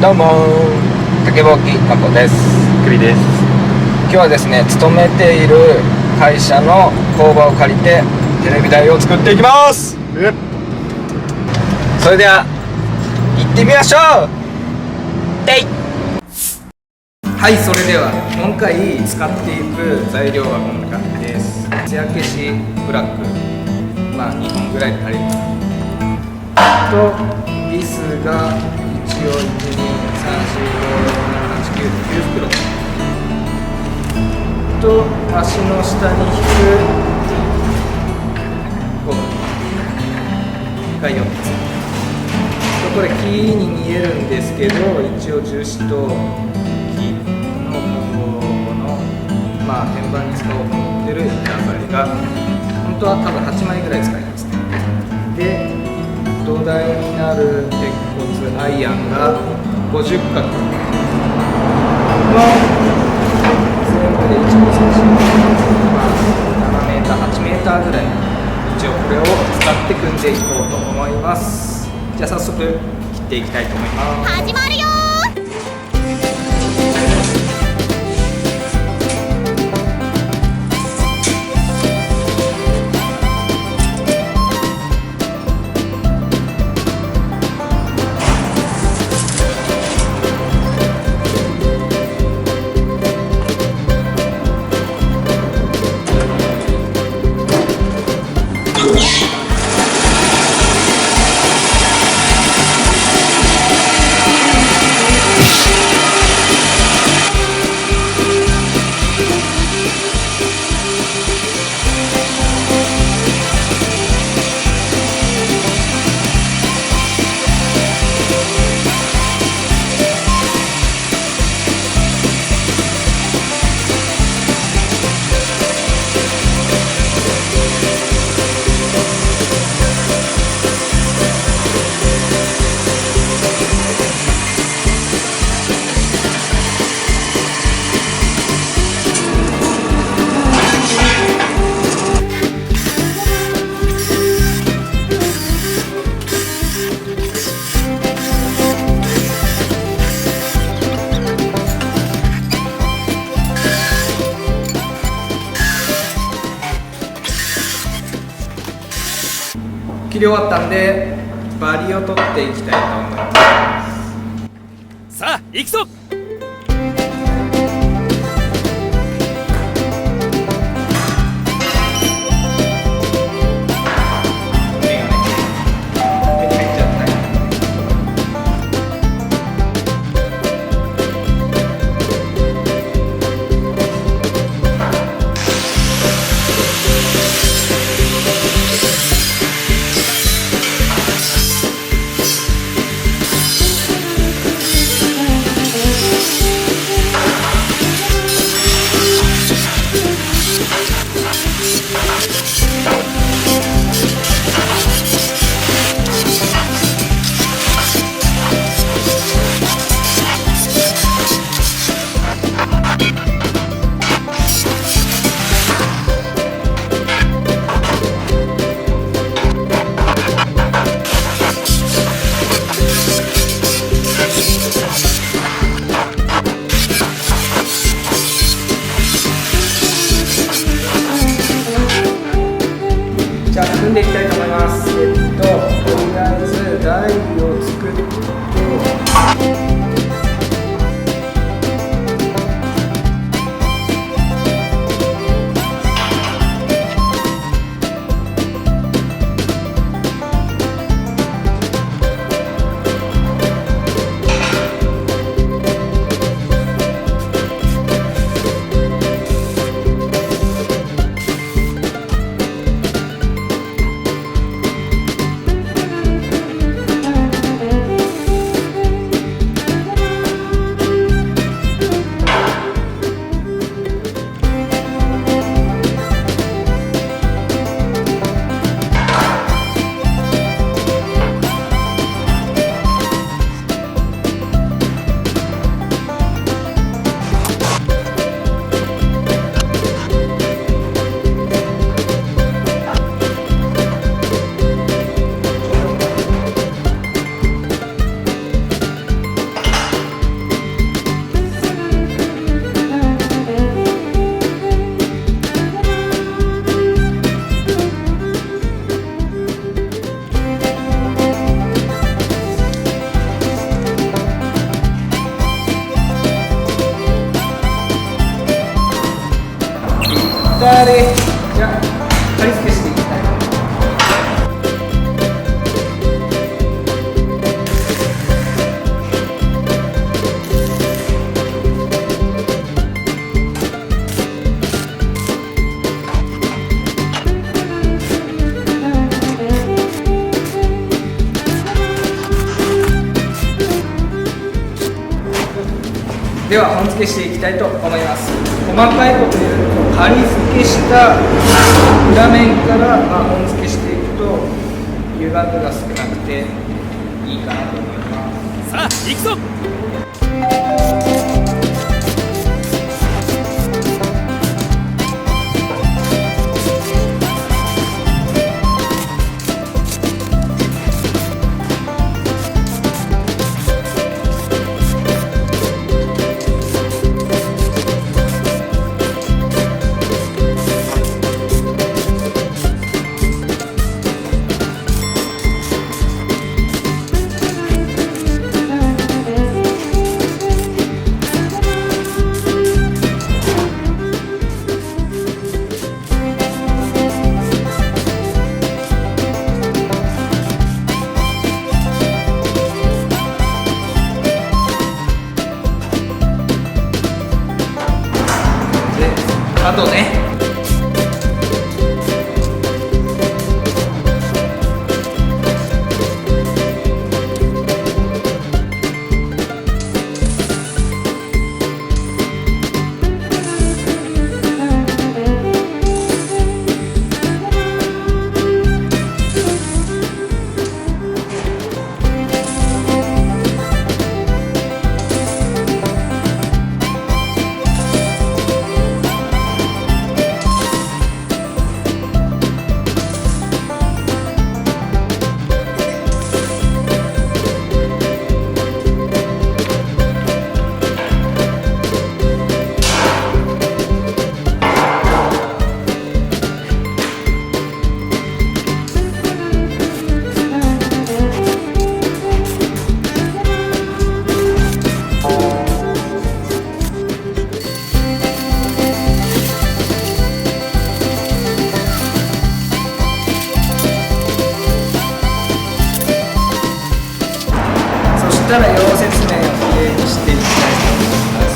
どうも竹箒です。です。今日はですね、勤めている会社の工場を借りてテレビ台を作っていきます。それでは行ってみましょう。はい、それでは今回使っていく材料はこんな感じです。艶消しブラック、2本ぐらいで足りると、ビスが一応1、2、3、4、5、6、7、8、9、9袋と、足の下に引くゴムが4つと、これ木に見えるんですけど、一応樹脂と木の混合の天板に使おうと思ってる板材が、本当は多分8枚ぐらい使いますね。で、土台になる鉄骨アイアンが50角の全部で1、2、3、4、7メーター、8メーターぐらい、一応これを使って組んでいこうと思います。じゃあ早速切っていきたいと思います。始まるよ。切り終わったんでバリを取っていきたいと思います。さあ行くぞ。こターでじゃあ貼り付けしていきたいと思います。では本付けしていきたいと思います。細かいこと言うと、貼り付けした裏面から本付けしていくと歪みが少なくていいかなと思います。さあ行くぞ。あとね、そしたら溶接面をきれいにしていきたいと思います。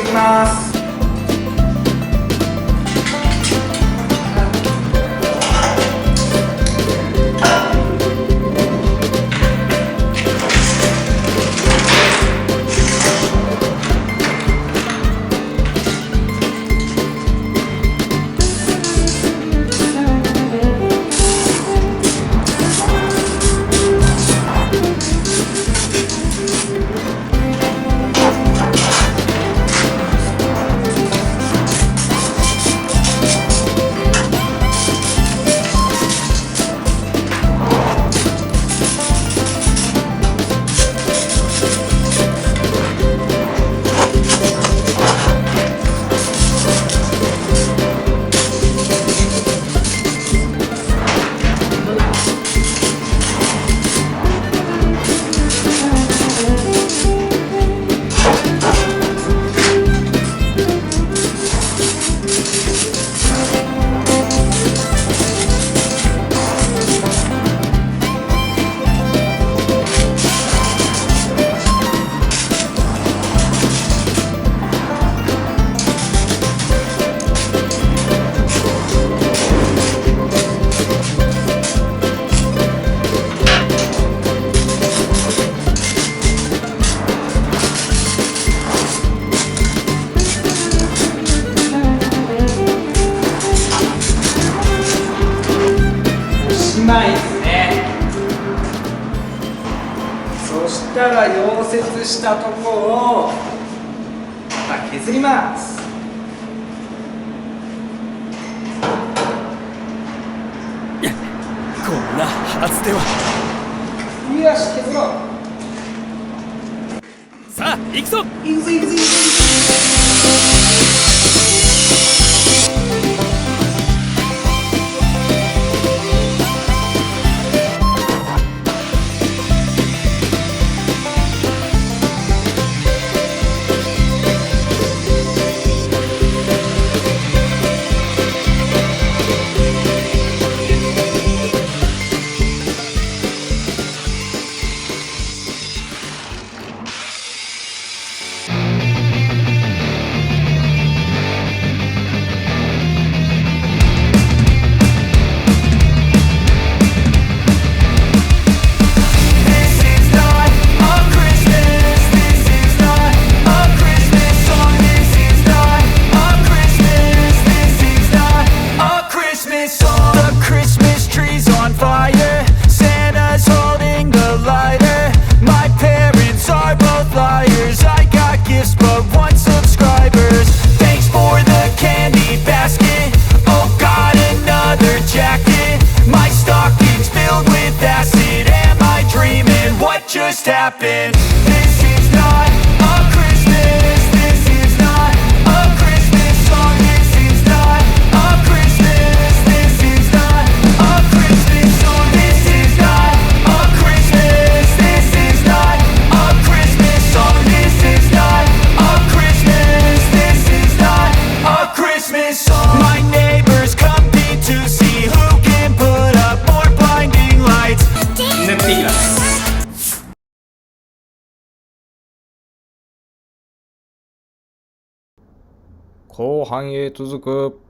きます。枚ですね。そしたら溶接したとこをまた削ります。いや、こんなはずでは。よし、削ろう。さあ行くぞ。いくぞいくぞいくぞ。Just happened. This is not a Christmas. This is not a Christmas song. This is not a Christmas. This is not a Christmas song. This is not a Christmas. This is not a Christmas song. This is not a Christmas. This is not a Christmas song. My neighbors compete to see who can put up more blinding lights. 塗っていきます。後半へ続く。